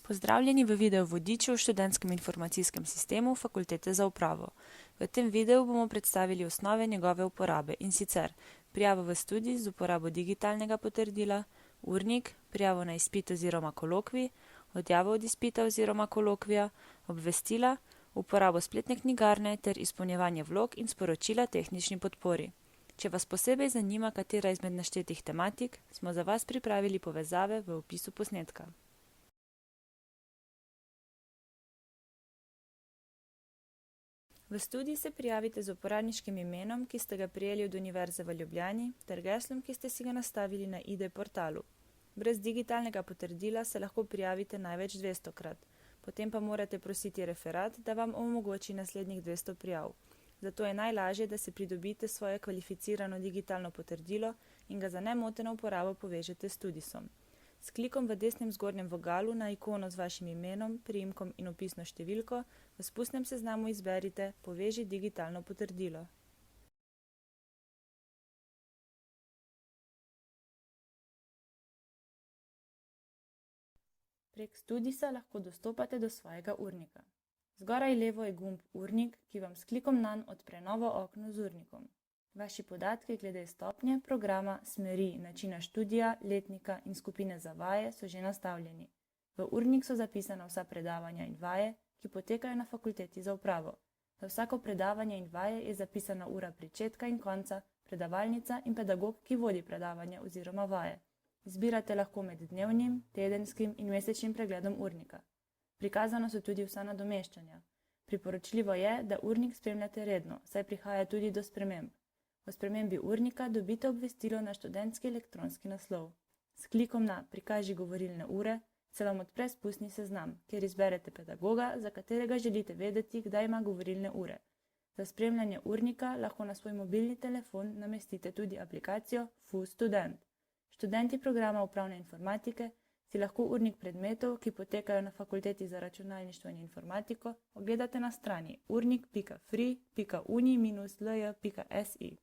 Pozdravljeni v videu vodiču v študentskem informacijskem sistemu Fakultete za upravo. V tem videu bomo predstavili osnove njegove uporabe in sicer prijavo v študij z uporabo digitalnega potrdila, urnik, prijavo na izpit oziroma kolokvij, odjavo od izpita oziroma kolokvija, obvestila, uporabo spletne knjigarne ter izpolnjevanje vlog in sporočila tehnični podpori. Če vas posebej zanima, katera izmed naštetih tematik, smo za vas pripravili povezave v opisu posnetka. V študij se prijavite z uporabniškim imenom, ki ste ga prejeli od Univerze v Ljubljani, ter geslom, ki ste si ga nastavili na ID portalu. Brez digitalnega potrdila se lahko prijavite največ 200krat, potem pa morate prositi referat, da vam omogoči naslednjih 200 prijav. Zato je najlažje, da si pridobite svoje kvalificirano digitalno potrdilo in ga za nemoteno uporabo povežete s študisom. S klikom v desnem zgornjem vogalu na ikono z vašim imenom, priimkom in opisno številko v spustnem seznamu izberite Poveži digitalno potrdilo. Prek študisa lahko dostopate do svojega urnika. Zgoraj levo je gumb Urnik, ki vam s klikom nanj odpre novo okno z urnikom. Vaši podatki glede stopnje, programa, smeri, načina študija, letnika in skupine za vaje so že nastavljeni. V urnik so zapisana vsa predavanja in vaje, ki potekajo na Fakulteti za upravo. Za vsako predavanje in vaje je zapisana ura pričetka in konca, predavalnica in pedagog, ki vodi predavanje oziroma vaje. Izbirate lahko med dnevnim, tedenskim in mesečnim pregledom urnika. Prikazano so tudi vsa nadomeščanja. Priporočljivo je, da urnik spremljate redno, saj prihaja tudi do sprememb. O spremembi urnika dobite obvestilo na študentski elektronski naslov. S klikom na Prikaži govorilne ure se vam odpre spustni seznam, kjer izberete pedagoga, za katerega želite vedeti, kdaj ima govorilne ure. Za spremljanje urnika lahko na svoj mobilni telefon namestite tudi aplikacijo FUStudent. Študenti programa upravne informatike si lahko urnik predmetov, ki potekajo na Fakulteti za računalništvo in informatiko, ogledate na strani urnik.free.uni-lj.si.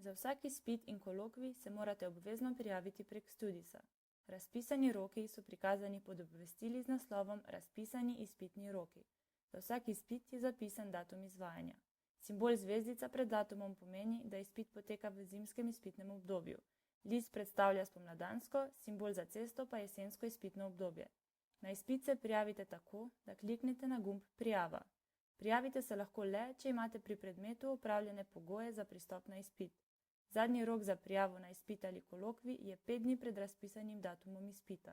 Za vsak izpit in kolokvij se morate obvezno prijaviti prek študisa. Razpisani roki so prikazani pod obvestili z naslovom Razpisani izpitni roki. Za vsak izpit je zapisan datum izvajanja. Simbol zvezdica pred datumom pomeni, da izpit poteka v zimskem izpitnem obdobju. List predstavlja spomladansko, simbol za cesto pa jesensko izpitno obdobje. Na izpit se prijavite tako, da kliknete na gumb Prijava. Prijavite se lahko le, če imate pri predmetu opravljene pogoje za pristop na izpit. Zadnji rok za prijavo na izpit ali kolokvij je 5 dni pred razpisanim datumom izpita.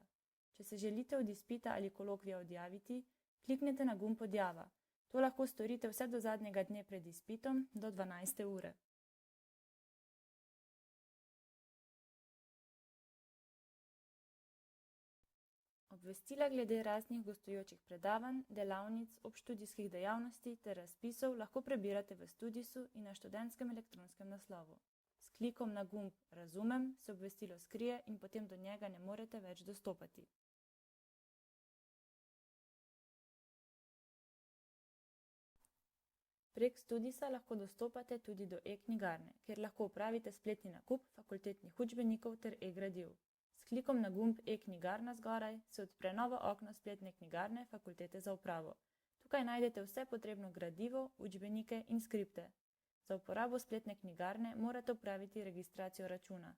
Če se želite od izpita ali kolokvija odjaviti, kliknete na gumb Odjava. To lahko storite vse do zadnjega dne pred izpitom, do 12. ure. Obvestila glede raznih gostujočih predavanj, delavnic, obštudijskih dejavnosti ter razpisov lahko prebirate v študisu in na študentskem elektronskem naslovu. S klikom na gumb Razumem se obvestilo skrije in potem do njega ne morete več dostopati. Prek študisa lahko dostopate tudi do e-knjigarne, kjer lahko opravite spletni nakup fakultetnih učbenikov ter e-gradiv. S klikom na gumb e-knjigarna zgoraj se odpre novo okno spletne knjigarne Fakultete za upravo. Tukaj najdete vse potrebno gradivo, učbenike in skripte. Za uporabo spletne knjigarne morate opraviti registracijo računa.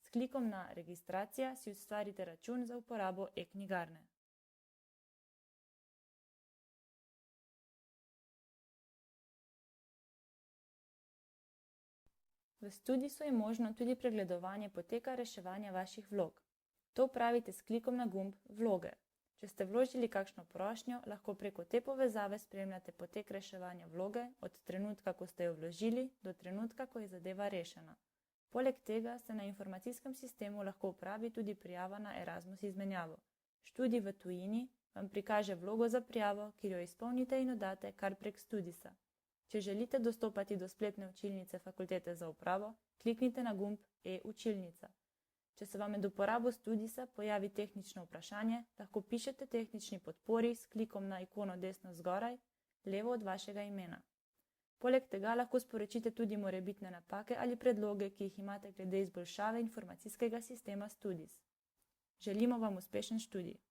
S klikom na Registracija si ustvarite račun za uporabo e-knjigarne. V študisu je možno tudi pregledovanje poteka reševanja vaših vlog. To opravite s klikom na gumb Vloge. Če ste vložili kakšno prošnjo, lahko preko te povezave spremljate potek reševanja vloge od trenutka, ko ste jo vložili, do trenutka, ko je zadeva rešena. Poleg tega se na informacijskem sistemu lahko opravi tudi prijava na Erasmus izmenjavo. Študij v tujini vam prikaže vlogo za prijavo, kjer jo izpolnite in oddate kar prek študisa. Če želite dostopati do spletne učilnice Fakultete za upravo, kliknite na gumb e-učilnica. Če se vam med uporabo Studisa pojavi tehnično vprašanje, lahko pišete tehnični podpori s klikom na ikono desno zgoraj, levo od vašega imena. Poleg tega lahko sporočite tudi morebitne napake ali predloge, ki jih imate glede izboljšave informacijskega sistema Studis. Želimo vam uspešen študij!